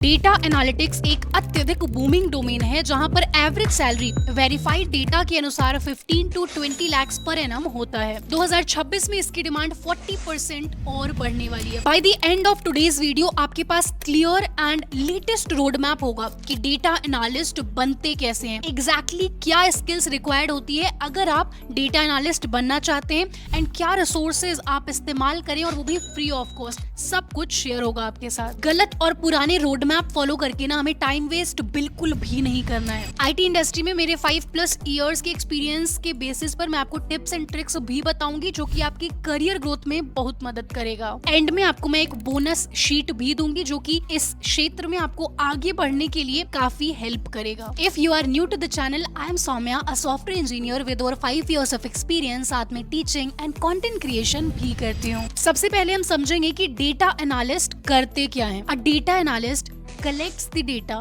Data analytics एक अत्यधिक booming domain है जहां पर एवरेज सैलरी वेरीफाइड डेटा के अनुसार 15 टू 20 लाख पर एनम होता है। 2026 में इसकी डिमांड 40% और बढ़ने वाली है। By the end of today's video आपके पास clear and latest road map होगा कि डेटा एनालिस्ट बनते कैसे हैं, एग्जैक्टली क्या स्किल्स रिक्वायर्ड होती है अगर आप डेटा एनालिस्ट बनना चाहते हैं एंड क्या रिसोर्सेज आप इस्तेमाल करें और वो भी फ्री ऑफ कॉस्ट। सब कुछ शेयर होगा आपके साथ। गलत और पुराने रोड मैप फॉलो करके ना हमें टाइम वेस्ट बिल्कुल भी नहीं करना है। आईटी इंडस्ट्री में मेरे 5+ इयर्स के एक्सपीरियंस के बेसिस पर मैं आपको टिप्स एंड ट्रिक्स भी बताऊंगी जो कि आपकी करियर ग्रोथ में बहुत मदद करेगा। एंड में आपको मैं एक बोनस शीट भी दूंगी जो कि इस क्षेत्र में आपको आगे बढ़ने के लिए काफी हेल्प करेगा। If you are new to the channel, I am Soumya, a software engineer with over 5 years of experience. साथ में टीचिंग एंड कंटेंट क्रिएशन भी करती हूँ। सबसे पहले हम समझेंगे कि डेटा एनालिस्ट करते क्या है। A data analyst collects the data,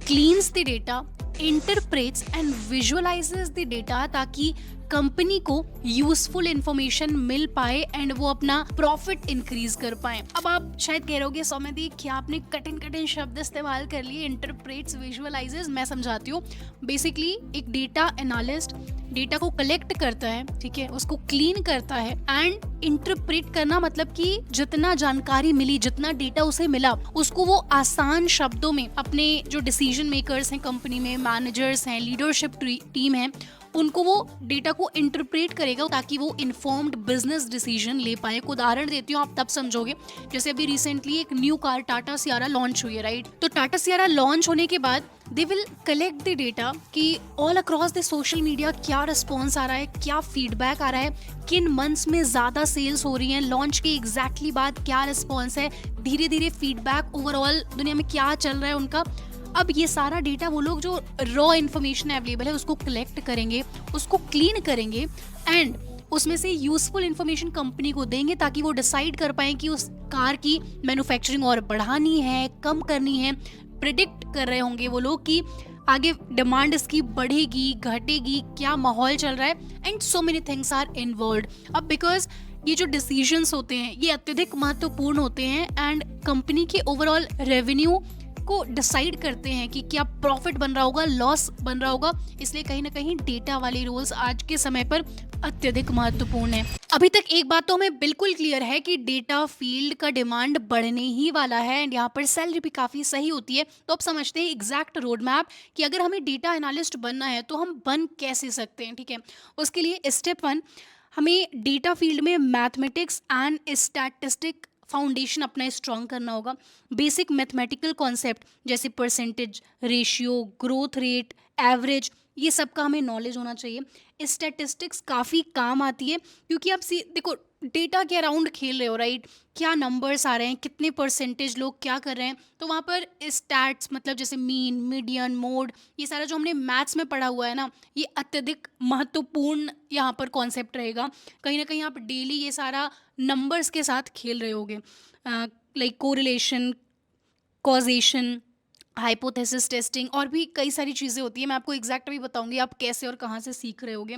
cleans the data, interprets and visualizes the data ताकि कंपनी को यूजफुल इंफॉर्मेशन मिल पाए एंड वो अपना प्रॉफिट इंक्रीज कर पाए। अब आप शायद कह रहे हो सौम्या दी क्या आपने कठिन शब्द इस्तेमाल कर लिए, इंटरप्रेट्स, विजुअलाइजेस। मैं समझाती हूँ। बेसिकली एक डेटा एनालिस्ट डेटा को कलेक्ट करता है, ठीक है, उसको क्लीन करता है एंड इंटरप्रेट करना मतलब कि जितना जानकारी मिली, जितना डेटा उसे मिला, उसको वो आसान शब्दों में अपने जो डिसीजन मेकर्स हैं कंपनी में, मैनेजर्स हैं, लीडरशिप टीम है, उनको वो डेटा को इंटरप्रेट करेगा ताकि वो इन्फॉर्म्ड बिजनेस डिसीजन ले पाए। एक उदाहरण देती हूँ, आप तब समझोगे। जैसे अभी रिसेंटली एक new car Tata Sierra launch हुई है, राइट? तो टाटा सियारा लॉन्च होने के बाद they will collect the data कि all across the social media क्या रिस्पॉन्स आ रहा है, क्या फीडबैक आ रहा है, किन मंथ्स में ज्यादा सेल्स हो रही हैं, लॉन्च के एग्जैक्टली बाद क्या रिस्पॉन्स है, धीरे धीरे फीडबैक ओवरऑल दुनिया में क्या चल रहा है उनका। अब ये सारा डेटा वो लोग जो रॉ इन्फॉर्मेशन अवेलेबल है उसको कलेक्ट करेंगे, उसको क्लीन करेंगे एंड उसमें से यूजफुल इन्फॉर्मेशन कंपनी को देंगे ताकि वो डिसाइड कर पाए कि उस कार की मैन्युफैक्चरिंग और बढ़ानी है, कम करनी है। प्रिडिक्ट कर रहे होंगे वो लोग कि आगे डिमांड इसकी बढ़ेगी, घटेगी, क्या माहौल चल रहा है and so many things are involved. अब बिकॉज ये जो डिसीजंस होते हैं ये अत्यधिक महत्वपूर्ण होते हैं एंड कंपनी के ओवरऑल रेवेन्यू को डिसाइड करते हैं कि क्या प्रॉफिट बन रहा होगा, लॉस बन रहा होगा। इसलिए कहीं ना कहीं डेटा वाले रोल्स आज के समय पर अत्यधिक महत्वपूर्ण है। अभी तक एक बात तो हमें बिल्कुल क्लियर है कि डेटा फील्ड का डिमांड बढ़ने ही वाला है एंड यहाँ पर सैलरी भी काफी सही होती है। तो अब समझते हैं एग्जैक्ट रोड मैप कि अगर हमें डेटा एनालिस्ट बनना है तो हम बन कैसे सकते हैं, ठीक है। उसके लिए स्टेप 1, हमें डेटा फील्ड में मैथमेटिक्स एंड स्टैटिस्टिक फाउंडेशन अपना स्ट्रॉन्ग करना होगा। बेसिक मैथमेटिकल कॉन्सेप्ट जैसे percentage, ratio, growth rate, average, ये सब का हमें नॉलेज होना चाहिए। स्टैटिस्टिक्स काफ़ी काम आती है क्योंकि आप देखो डेटा के अराउंड खेल रहे हो, राइट? क्या नंबर्स आ रहे हैं, कितने परसेंटेज लोग क्या कर रहे हैं, तो वहाँ पर स्टैट्स मतलब जैसे मीन, मीडियन, मोड, ये सारा जो हमने मैथ्स में पढ़ा हुआ है ना, ये अत्यधिक महत्वपूर्ण यहाँ पर कॉन्सेप्ट रहेगा। कहीं ना कहीं आप डेली ये सारा नंबर्स के साथ खेल रहे होगे, like correlation, causation, hypothesis testing और भी कई सारी चीज़ें होती है। मैं आपको एग्जैक्ट भी बताऊंगी आप कैसे और कहाँ से सीख रहे होगे।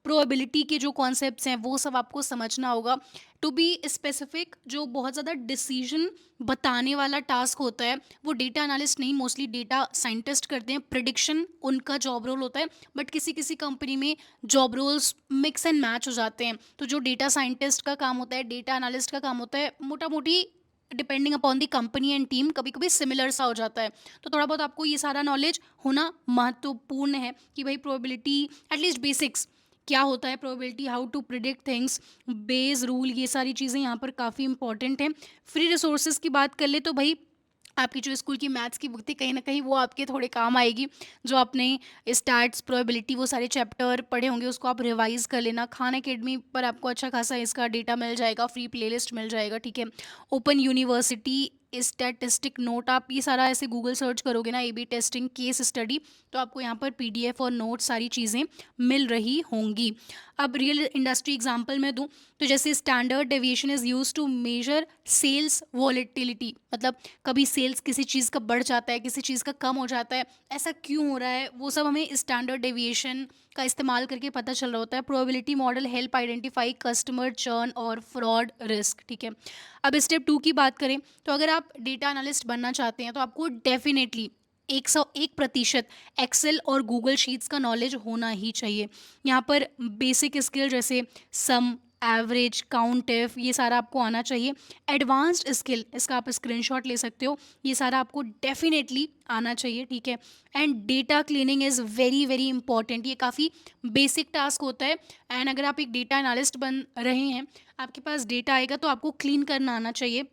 प्रोबेबिलिटी के जो कॉन्सेप्ट्स हैं वो सब आपको समझना होगा। टू बी स्पेसिफिक, जो बहुत ज़्यादा डिसीजन बताने वाला टास्क होता है वो डेटा एनालिस्ट नहीं, मोस्टली डेटा साइंटिस्ट करते हैं। प्रिडिक्शन उनका जॉब रोल होता है, बट किसी किसी कंपनी में job roles mix and match हो जाते हैं। तो जो डेटा साइंटिस्ट का काम होता है, डेटा एनालिस्ट का काम होता है, मोटा मोटी depending upon the company and team कभी कभी सिमिलर सा हो जाता है। तो थोड़ा बहुत आपको ये सारा नॉलेज होना महत्वपूर्ण है कि भाई प्रोबेबिलिटी, एटलीस्ट बेसिक्स क्या होता है probability, how to predict things, Bayes rule, ये सारी चीज़ें यहाँ पर काफ़ी इंपॉर्टेंट हैं। फ्री रिसोर्सेज की बात कर ले तो भाई आपकी जो स्कूल की मैथ्स की बुक थी कहीं ना कहीं वो आपके थोड़े काम आएगी। जो आपने स्टैट्स, प्रोबेबिलिटी, वो सारे चैप्टर पढ़े होंगे उसको आप रिवाइज कर लेना। खान एकेडमी पर आपको अच्छा खासा इसका डेटा मिल जाएगा, फ्री प्लेलिस्ट मिल जाएगा, ठीक है। ओपन यूनिवर्सिटी स्टैटिस्टिक नोट, आप ये सारा ऐसे गूगल सर्च करोगे ना, AB टेस्टिंग, केस स्टडी, तो आपको यहाँ पर PDF और नोट सारी चीज़ें मिल रही होंगी। अब रियल इंडस्ट्री एग्जांपल मैं दूं तो जैसे standard deviation is use to measure sales volatility, मतलब कभी सेल्स किसी चीज़ का बढ़ जाता है, किसी चीज़ का कम हो जाता है, ऐसा क्यों हो रहा है, वो सब हमें स्टैंडर्ड डेविएशन का इस्तेमाल करके पता चल रहा होता है। Probability model help identify customer churn और फ्रॉड रिस्क, ठीक है। अब स्टेप 2 की बात करें तो अगर आप आप डेटा एनालिस्ट बनना चाहते हैं तो आपको डेफिनेटली 101% एक्सेल और गूगल शीट्स का नॉलेज होना ही चाहिए। यहाँ पर बेसिक स्किल जैसे सम, एवरेज, काउंट इफ, ये सारा आपको आना चाहिए। एडवांस्ड स्किल, इसका आप स्क्रीनशॉट ले सकते हो, ये सारा आपको डेफिनेटली आना चाहिए, ठीक है। And data cleaning is very very important, ये काफ़ी बेसिक टास्क होता है। एंड अगर आप एक डेटा एनालिस्ट बन रहे हैं, आपके पास डेटा आएगा तो आपको क्लीन करना आना चाहिए,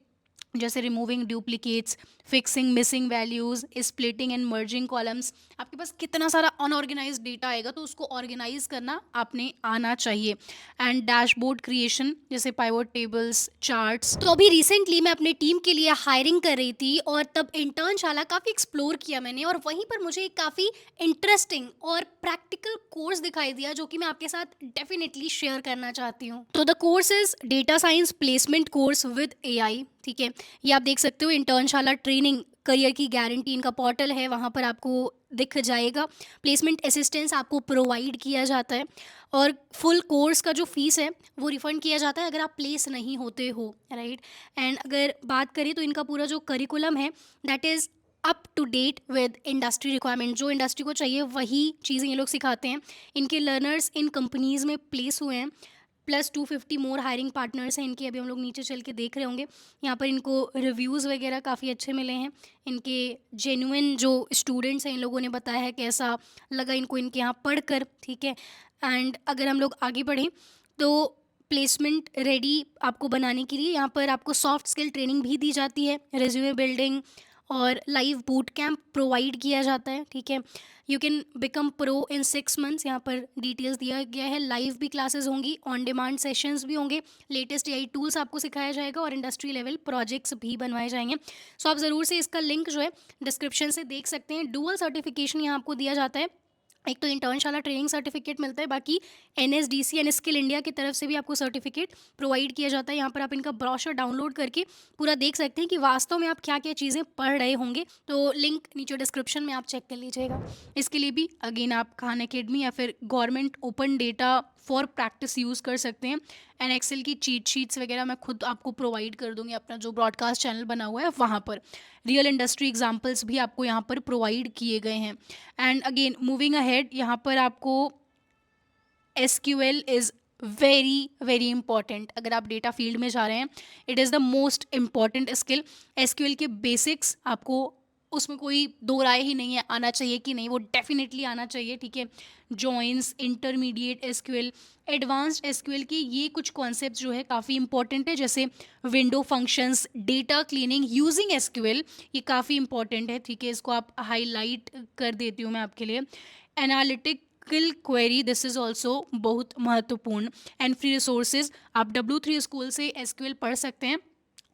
जैसे removing duplicates, fixing missing values, splitting and merging columns. आपके पास कितना सारा अनऑर्गेनाइज्ड डेटा आएगा तो उसको ऑर्गेनाइज करना आपने आना चाहिए। एंड डैशबोर्ड क्रिएशन जैसे पाइवट टेबल्स, चार्ट्स। तो अभी रिसेंटली मैं अपने टीम के लिए हायरिंग कर रही थी और तब इंटर्नशाला काफ़ी एक्सप्लोर किया मैंने, और वहीं पर मुझे एक काफ़ी इंटरेस्टिंग और प्रैक्टिकल कोर्स दिखाई दिया जो कि मैं आपके साथ डेफिनेटली शेयर करना चाहती हूँ। तो the course is data science placement course with AI, ठीक है। ये आप देख सकते हो, इंटर्नशाला ट्रेनिंग करियर की गारंटी, इनका पोर्टल है, वहाँ पर आपको दिख जाएगा। प्लेसमेंट असिस्टेंस आपको प्रोवाइड किया जाता है और फुल कोर्स का जो फीस है वो रिफंड किया जाता है अगर आप प्लेस नहीं होते हो, राइट। एंड अगर बात करें तो इनका पूरा जो करिकुलम है that is up to date with industry requirement, जो इंडस्ट्री को चाहिए वही चीज़ें ये लोग सिखाते हैं। इनके लर्नर्स इन कंपनीज़ में प्लेस हुए हैं, प्लस 250 मोर हायरिंग पार्टनर्स हैं इनके, अभी हम लोग नीचे चल के देख रहे होंगे। यहाँ पर इनको रिव्यूज़ वगैरह काफ़ी अच्छे मिले हैं। इनके जेन्युइन जो स्टूडेंट्स हैं इन लोगों ने बताया है कैसा लगा इनको इनके यहाँ पढ़कर, ठीक है। एंड अगर हम लोग आगे बढ़ें तो प्लेसमेंट रेडी आपको बनाने के लिए यहाँ पर आपको सॉफ्ट स्किल ट्रेनिंग भी दी जाती है, रेज्यूमे बिल्डिंग और लाइव बूट कैंप प्रोवाइड किया जाता है, ठीक है। You can become pro in 6 months, यहाँ पर डिटेल्स दिया गया है। लाइव भी क्लासेस होंगी, ऑन डिमांड सेशंस भी होंगे, लेटेस्ट एआई टूल्स आपको सिखाया जाएगा और इंडस्ट्री लेवल प्रोजेक्ट्स भी बनवाए जाएंगे। सो आप ज़रूर से इसका लिंक जो है डिस्क्रिप्शन से देख सकते हैं। डुअल सर्टिफिकेशन यहाँ आपको दिया जाता है, एक तो इंटर्नशाला ट्रेनिंग सर्टिफिकेट मिलता है, बाकी एनएसडीसी एंड स्किल इंडिया की तरफ से भी आपको सर्टिफिकेट प्रोवाइड किया जाता है। यहाँ पर आप इनका ब्रोशर डाउनलोड करके पूरा देख सकते हैं कि वास्तव में आप क्या क्या चीज़ें पढ़ रहे होंगे। तो लिंक नीचे डिस्क्रिप्शन में आप चेक कर लीजिएगा। इसके लिए भी अगेन आप खान अकेडमी या फिर government open data for practice use कर सकते हैं। एंड एक्सेल की चीट शीट्स वगैरह मैं खुद आपको प्रोवाइड कर दूंगी, अपना जो ब्रॉडकास्ट चैनल बना हुआ है वहाँ पर। रियल इंडस्ट्री एग्जाम्पल्स भी आपको यहाँ पर प्रोवाइड किए गए हैं। एंड अगेन मूविंग अहेड, यहाँ पर आपको SQL is very very important. अगर आप डेटा फील्ड में जा रहे हैं, it is the most important skill. SQL के बेसिक्स आपको, उसमें कोई दो राय ही नहीं है, आना चाहिए कि नहीं, वो डेफिनेटली आना चाहिए, ठीक है। Joins, intermediate SQL, advanced SQL की ये कुछ कॉन्सेप्ट जो है काफ़ी इंपॉर्टेंट है, जैसे window functions, data cleaning using SQL, ये काफ़ी इंपॉर्टेंट है, ठीक है। इसको आप हाईलाइट कर देती हूँ मैं आपके लिए। Analytical query, this is also बहुत महत्वपूर्ण। एंड फ्री रिसोर्सेज, आप W3 स्कूल से एसक्यूएल पढ़ सकते हैं,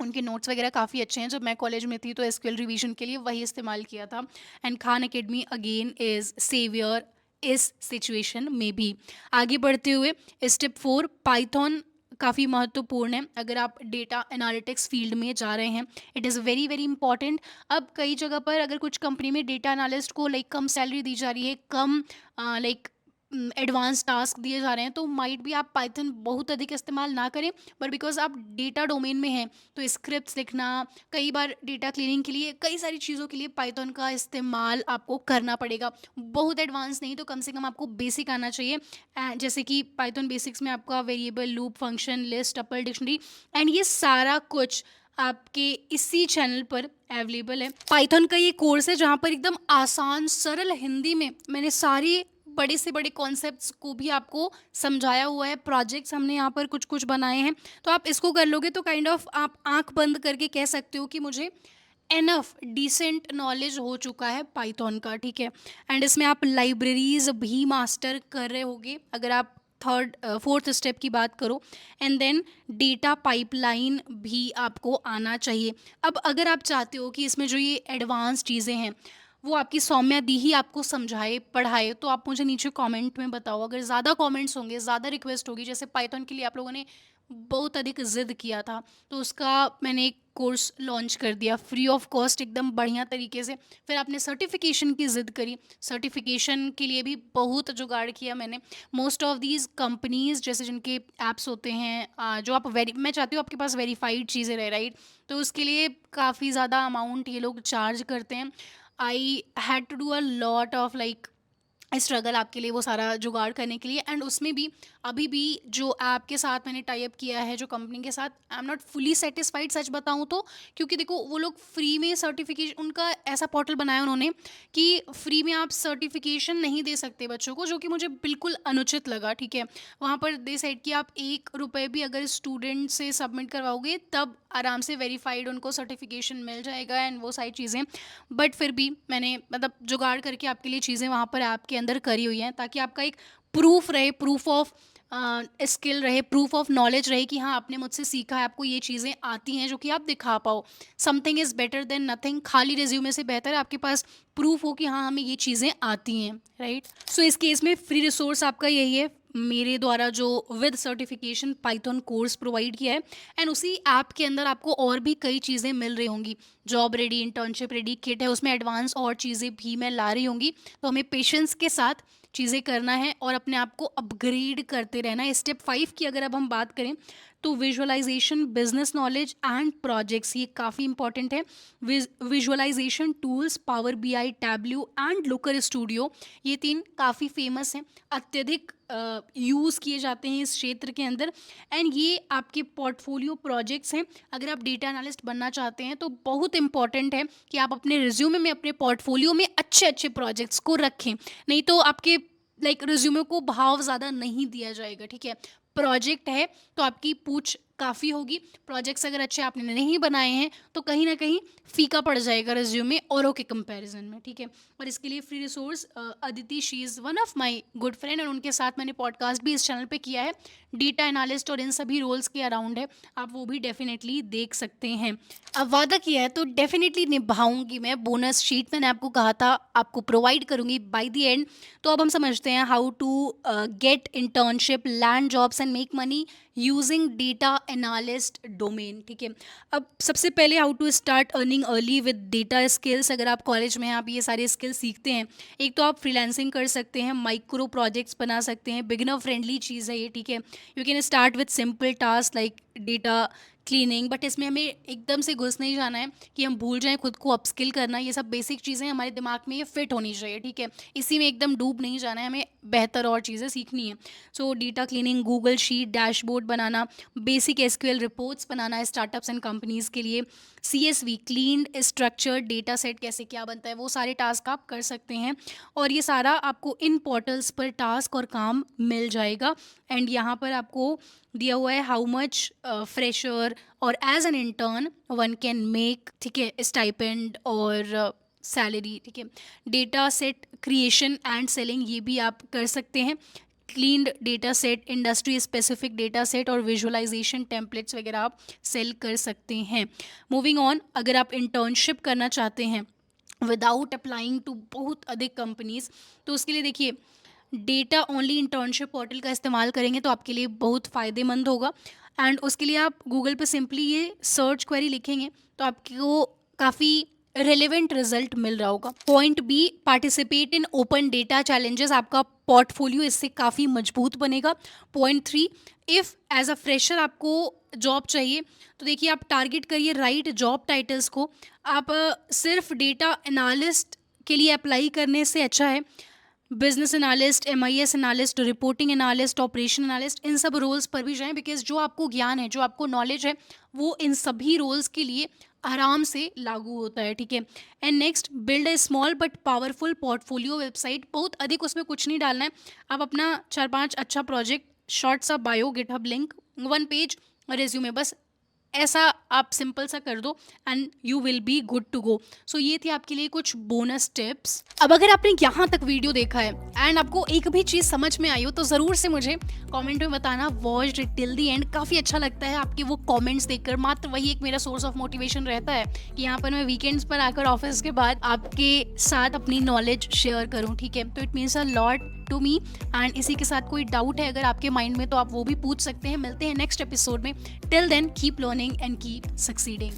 उनके नोट्स वगैरह काफ़ी अच्छे हैं। जब मैं कॉलेज में थी तो एसक्यूएल रिवीजन के लिए वही इस्तेमाल किया था। And Khan Academy again is saviour इस सिचुएशन में भी। आगे बढ़ते हुए स्टेप 4 पाइथन काफ़ी महत्वपूर्ण है अगर आप डेटा एनालिटिक्स फील्ड में जा रहे हैं। It is very very important. अब कई जगह पर अगर कुछ कंपनी में डेटा एनालिस्ट को लाइक कम सैलरी दी जा रही है, कम लाइक एडवांस टास्क दिए जा रहे हैं, तो माइट भी आप पाइथन बहुत अधिक इस्तेमाल ना करें, बट बिकॉज आप डेटा डोमेन में हैं तो स्क्रिप्ट्स लिखना, कई बार डेटा क्लीनिंग के लिए, कई सारी चीज़ों के लिए पाइथन का इस्तेमाल आपको करना पड़ेगा। बहुत एडवांस नहीं तो कम से कम आपको बेसिक आना चाहिए। जैसे कि पाइथन बेसिक्स में आपका variable, loop, function, list, tuple, dictionary, and ये सारा कुछ आपके इसी चैनल पर अवेलेबल है। पाइथन का ये कोर्स है जहाँ पर एकदम आसान सरल हिंदी में मैंने सारी बड़े से बड़े कॉन्सेप्ट्स को भी आपको समझाया हुआ है। प्रोजेक्ट्स हमने यहाँ पर कुछ कुछ बनाए हैं, तो आप इसको कर लोगे तो काइंड ऑफ आप आंख बंद करके कह सकते हो कि मुझे एनफ डिसेंट नॉलेज हो चुका है पाइथन का, ठीक है। एंड इसमें आप लाइब्रेरीज भी मास्टर कर रहे होगे अगर आप फोर्थ स्टेप की बात करो। एंड देन डेटा पाइपलाइन भी आपको आना चाहिए। अब अगर आप चाहते हो कि इसमें जो ये एडवांस चीज़ें हैं वो आपकी सौम्या दी ही आपको समझाए पढ़ाए, तो आप मुझे नीचे कमेंट में बताओ। अगर ज़्यादा कमेंट्स होंगे, ज़्यादा रिक्वेस्ट होगी, जैसे पाइथन के लिए आप लोगों ने बहुत अधिक ज़िद किया था, तो उसका मैंने एक कोर्स लॉन्च कर दिया फ्री ऑफ कॉस्ट एकदम बढ़िया तरीके से। फिर आपने सर्टिफिकेशन की ज़िद करी, सर्टिफिकेशन के लिए भी बहुत जुगाड़ किया मैंने। मोस्ट ऑफ दीज़ कंपनीज़ जैसे जिनके ऐप्स होते हैं, जो आप वेरी मैं चाहती हूँ आपके पास वेरीफाइड चीज़ें रहे, राइट? तो उसके लिए काफ़ी ज़्यादा अमाउंट ये लोग चार्ज करते हैं। I had to do a lot of like struggle आपके लिए वो सारा जुगाड़ करने के लिए। एंड उसमें भी अभी भी जो ऐप के साथ मैंने टाई अप किया है, जो कंपनी के साथ, I am not fully satisfied सच बताऊं तो। क्योंकि देखो वो लोग फ्री में सर्टिफिकेशन, उनका ऐसा पोर्टल बनाया उन्होंने कि फ्री में आप सर्टिफिकेशन नहीं दे सकते बच्चों को, जो कि मुझे बिल्कुल अनुचित लगा। ठीक है, वहाँ पर दे साइड कि आप 1 रुपये भी अगर स्टूडेंट से सबमिट करवाओगे तब आराम से वेरीफाइड उनको सर्टिफिकेशन मिल जाएगा एंड वो सारी चीज़ें। बट फिर भी मैंने मतलब जुगाड़ करके आपके लिए चीज़ें वहाँ पर ऐप के अंदर करी हुई हैं, ताकि आपका एक प्रूफ रहे, प्रूफ ऑफ स्किल रहे, प्रूफ ऑफ नॉलेज रहे कि हाँ आपने मुझसे सीखा है, आपको ये चीज़ें आती हैं, जो कि आप दिखा पाओ। Something is better than nothing. खाली रिज्यूमे से बेहतर है आपके पास प्रूफ हो कि हाँ हमें ये चीज़ें आती हैं, राइट? सो इस केस में फ्री रिसोर्स आपका यही है, मेरे द्वारा जो with certification Python course provide किया है। एंड उसी ऐप के अंदर आपको और भी कई चीज़ें मिल रही होंगी। Job ready, internship ready kit है, उसमें एडवांस और चीज़ें भी मैं ला रही होंगी। तो हमें पेशेंस के साथ चीज़ें करना है और अपने आप को अपग्रेड करते रहना है। स्टेप 5 की अगर अब हम बात करें तो visualisation, business knowledge and projects, ये काफ़ी इंपॉर्टेंट है। Visualisation tools, Power BI, Tableau and Looker Studio, ये 3 काफ़ी फेमस हैं, अत्यधिक यूज़ किए जाते हैं इस क्षेत्र के अंदर। एंड ये आपके पोर्टफोलियो प्रोजेक्ट्स हैं। अगर आप डेटा एनालिस्ट बनना चाहते हैं तो बहुत इंपॉर्टेंट है कि आप अपने रिज्यूमे में, अपने पोर्टफोलियो में अच्छे अच्छे प्रोजेक्ट्स को रखें, नहीं तो आपके लाइक रिज्यूमे को भाव ज़्यादा नहीं दिया जाएगा। ठीक है, प्रोजेक्ट है तो आपकी पूछ काफ़ी होगी। प्रोजेक्ट्स अगर अच्छे आपने नहीं बनाए हैं तो कहीं ना कहीं फीका पड़ जाएगा रिज्यूमे औरों के कंपैरिजन में। ठीक है, और इसके लिए free resource Aditi, she is one of my good friend, और उनके साथ मैंने पॉडकास्ट भी इस चैनल पे किया है, डेटा एनालिस्ट और इन सभी रोल्स के अराउंड है, आप वो भी डेफिनेटली देख सकते हैं। अब वादा किया है तो डेफिनेटली निभाऊंगी मैं। बोनस शीट मैंने आपको कहा था आपको प्रोवाइड करूंगी बाय द एंड। तो अब हम समझते हैं how to get internship, land jobs and make money using data analyst domain. ठीक है, अब सबसे पहले how to start earning early with data skills. अगर आप कॉलेज में हैं, आप ये सारे स्किल्स सीखते हैं, एक तो आप फ्रीलांसिंग कर सकते हैं, माइक्रो प्रोजेक्ट्स बना सकते हैं, बिगिनर फ्रेंडली चीज़ है ये। ठीक है, you can start with simple task like data cleaning, but इसमें हमें एकदम से घुस नहीं जाना है कि हम भूल जाएं खुद को अपस्किल करना। ये सब बेसिक चीज़ें हमारे दिमाग में ये फिट होनी चाहिए। ठीक है, इसी में एकदम डूब नहीं जाना है, हमें बेहतर और चीज़ें सीखनी है। So data cleaning, Google sheet, dashboard बनाना, बेसिक एसक्यूएल रिपोर्ट्स बनाना है स्टार्टअप्स एंड कंपनीज़ के लिए, CSV, clean structured data set कैसे क्या बनता है, वो सारे टास्क आप कर सकते हैं। और ये सारा आपको इन पोर्टल्स पर टास्क और काम मिल जाएगा। एंड यहाँ पर आपको दिया हुआ है हाउ मच फ्रेशर और as an intern one can make. ठीक है, स्टाइपेंड और सैलरी। ठीक है, data set creation and selling, ये भी आप कर सकते हैं। Cleaned data set, industry specific data set और विजुअलाइजेशन टेम्पलेट्स वगैरह आप सेल कर सकते हैं। मूविंग ऑन, अगर आप इंटर्नशिप करना चाहते हैं विदाउट अप्लाइंग टू बहुत अधिक कंपनीज, तो उसके लिए देखिए डेटा ओनली इंटर्नशिप पोर्टल का इस्तेमाल करेंगे तो आपके लिए बहुत फ़ायदेमंद होगा। एंड उसके लिए आप गूगल पे सिंपली ये सर्च क्वेरी लिखेंगे तो आपको काफ़ी रेलेवेंट रिजल्ट मिल रहा होगा। Point B, participate in open data challenges, आपका पोर्टफोलियो इससे काफ़ी मजबूत बनेगा। Point 3, if as a fresher आपको जॉब चाहिए तो देखिए आप टारगेट करिए राइट जॉब टाइटल्स को। आप सिर्फ डेटा एनालिस्ट के लिए अप्लाई करने से अच्छा है business analyst, MIS analyst, reporting analyst, operation analyst, इन सब रोल्स पर भी जाएं, बिकॉज जो आपको ज्ञान है, जो आपको नॉलेज है, वो इन सभी रोल्स के लिए आराम से लागू होता है। ठीक है, and next, build a small but powerful portfolio website. बहुत अधिक उसमें कुछ नहीं डालना है, आप अपना 4-5 अच्छा प्रोजेक्ट, शॉर्ट सा bio, GitHub link, 1 page resume, बस ऐसा आप सिंपल सा कर दो and you will be good to go. So ये थी आपके लिए कुछ बोनस टिप्स। अब अगर आपने यहाँ तक वीडियो देखा है एंड आपको एक भी चीज़ समझ में आई हो तो ज़रूर से मुझे कमेंट में बताना, वॉच्ड टिल दी एंड। काफ़ी अच्छा लगता है आपके वो कमेंट्स देखकर, मात्र वही एक मेरा सोर्स ऑफ मोटिवेशन रहता है कि यहाँ पर मैं वीकेंड्स पर आकर ऑफिस के बाद आपके साथ अपनी नॉलेज शेयर करूँ, ठीक है। तो it means a lot to me. And इसी के साथ कोई डाउट है अगर आपके माइंड में तो आप वो भी पूछ सकते हैं। मिलते हैं नेक्स्ट एपिसोड में। Till then keep learning and keep succeeding.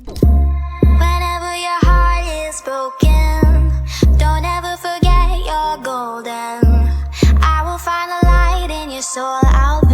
Whenever your heart is broken, don't ever forget you're golden. I will find a light in your soul. I'll